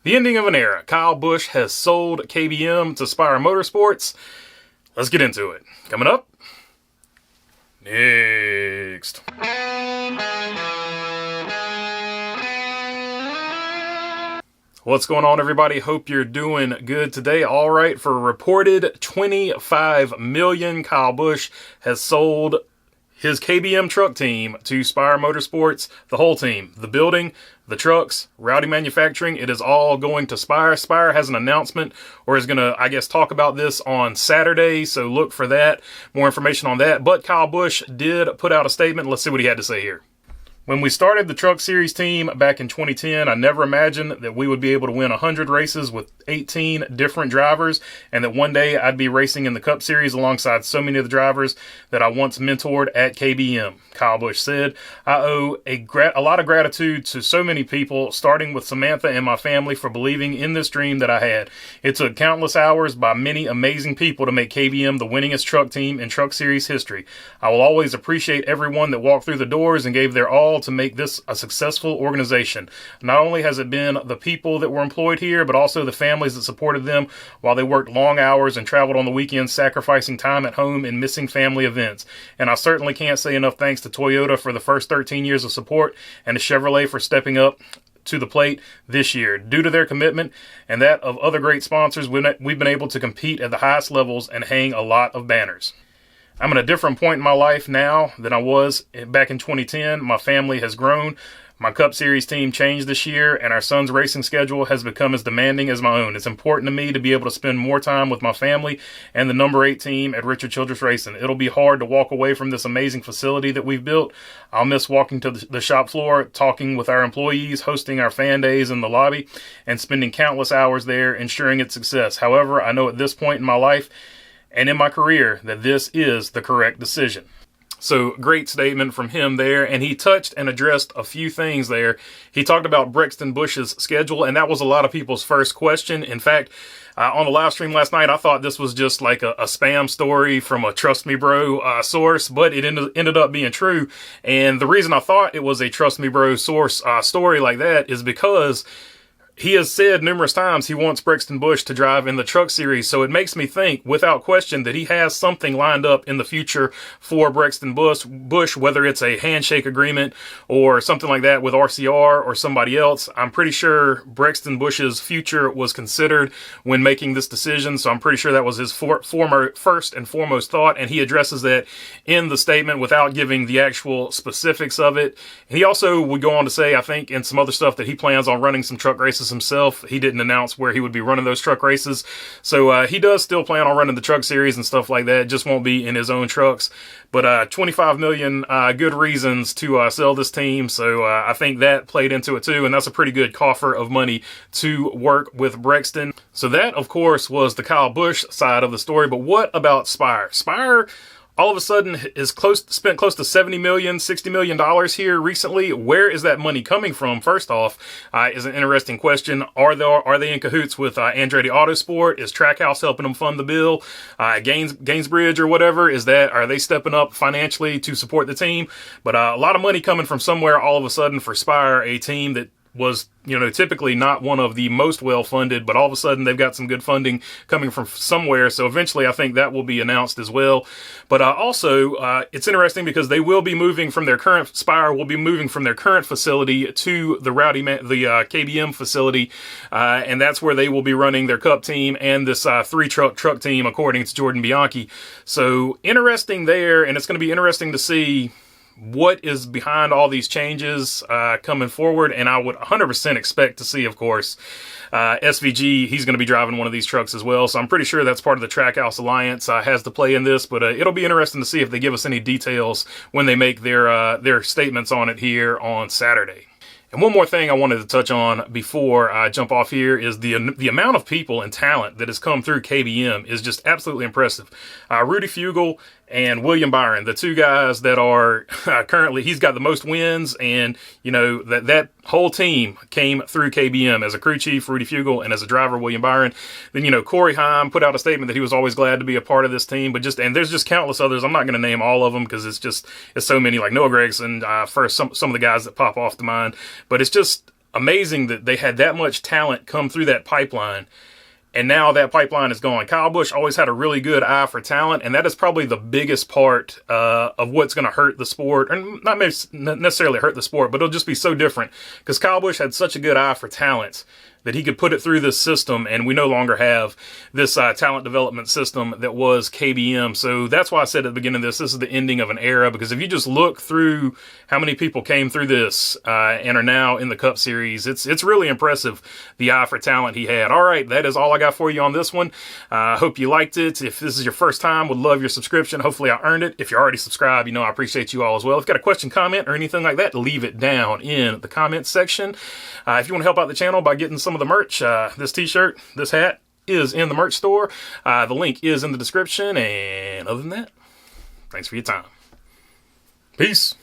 The ending of an era. Kyle Busch has sold KBM to Spire Motorsports. Let's get into it. Coming up next. What's going on, everybody? Hope you're doing good today. All right, for a reported $25 million, Kyle Busch has sold his KBM truck team to Spire Motorsports, the whole team, the building, the trucks, Rowdy Manufacturing. It is all going to Spire. Spire has an announcement, or is going to, I guess, talk about this on Saturday, so look for that, more information on that. But Kyle Busch did put out a statement. Let's see what he had to say here. When we started the Truck Series team back in 2010, I never imagined that we would be able to win 100 races with 18 different drivers, and that one day I'd be racing in the Cup Series alongside so many of the drivers that I once mentored at KBM, Kyle Busch said. I owe a lot of gratitude to so many people, starting with Samantha and my family, for believing in this dream that I had. It took countless hours by many amazing people to make KBM the winningest truck team in Truck Series history. I will always appreciate everyone that walked through the doors and gave their all to make this a successful organization. Not only has it been the people that were employed here, but also the families that supported them while they worked long hours and traveled on the weekends, sacrificing time at home and missing family events. And I certainly can't say enough thanks to Toyota for the first 13 years of support, and to Chevrolet for stepping up to the plate this year. Due to their commitment and that of other great sponsors, we've been able to compete at the highest levels and hang a lot of banners. I'm at a different point in my life now than I was back in 2010. My family has grown. My Cup Series team changed this year, and our son's racing schedule has become as demanding as my own. It's important to me to be able to spend more time with my family and the number 8 team at Richard Childress Racing. It'll be hard to walk away from this amazing facility that we've built. I'll miss walking to the shop floor, talking with our employees, hosting our fan days in the lobby, and spending countless hours there ensuring its success. However, I know at this point in my life and in my career that this is the correct decision. So, great statement from him there, and he touched and addressed a few things there. He talked about Brexton Busch's schedule, and that was a lot of people's first question. In fact, on the live stream last night, I thought this was just like a spam story from a Trust Me Bro source, but it ended up being true. And the reason I thought it was a Trust Me Bro source story like that is because he has said numerous times he wants Brexton Busch to drive in the Truck Series, so it makes me think, without question, that he has something lined up in the future for Brexton Busch, whether it's a handshake agreement or something like that with RCR or somebody else. I'm pretty sure Brexton Busch's future was considered when making this decision, so I'm pretty sure that was his first and foremost thought, and he addresses that in the statement without giving the actual specifics of it. And he also would go on to say, I think, in some other stuff, that he plans on running some truck races himself. He didn't announce where he would be running those truck races, so he does still plan on running the Truck Series and stuff like that. It just won't be in his own trucks. But $25 million, good reasons to sell this team, so I think that played into it too, and that's a pretty good coffer of money to work with Brexton. So that, of course, was the Kyle Busch side of the story. But what about Spire? Spire all of a sudden is spent close to $70 million, $60 million here recently. Where is that money coming from? First off, is an interesting question. Are they in cahoots with Andretti Autosport? Is Trackhouse helping them fund the bill? Gainbridge or whatever, are they stepping up financially to support the team? But a lot of money coming from somewhere all of a sudden for Spire, a team that was, typically not one of the most well-funded, but all of a sudden they've got some good funding coming from somewhere. So eventually I think that will be announced as well. But also, it's interesting because Spire will be moving from their current facility to the KBM facility. And that's where they will be running their Cup team and this 3-truck team, according to Jordan Bianchi. So interesting there. And it's going to be interesting to see what is behind all these changes coming forward. And I would 100% expect to see, of course, SVG, he's going to be driving one of these trucks as well. So I'm pretty sure that's part of the Trackhouse Alliance, has to play in this. But it'll be interesting to see if they give us any details when they make their statements on it here on Saturday. And one more thing I wanted to touch on before I jump off here is the amount of people and talent that has come through KBM is just absolutely impressive. Rudy Fugle and William Byron, the two guys that are currently, he's got the most wins, and that whole team came through KBM as a crew chief, Rudy Fugle, and as a driver, William Byron. Then Corey Heim put out a statement that he was always glad to be a part of this team, and there's just countless others. I'm not going to name all of them because it's so many, like Noah Gregson, first some of the guys that pop off the mind, but it's just amazing that they had that much talent come through that pipeline. And now that pipeline is gone. Kyle Busch always had a really good eye for talent, and that is probably the biggest part of what's going to hurt the sport. And not necessarily hurt the sport, but it'll just be so different. Because Kyle Busch had such a good eye for talent that he could put it through this system, and we no longer have this talent development system that was KBM. So that's why I said at the beginning of this is the ending of an era, because if you just look through how many people came through this and are now in the Cup Series, it's really impressive, the eye for talent he had. All right, that is all I got for you on this one. I hope you liked it. If this is your first time, would love your subscription. Hopefully I earned it. If you're already subscribed, I appreciate you all as well. If you've got a question, comment, or anything like that, leave it down in the comments section. If you want to help out the channel by getting some of the merch, this t-shirt, this hat is in the merch store. The link is in the description. And other than that, thanks for your time. Peace.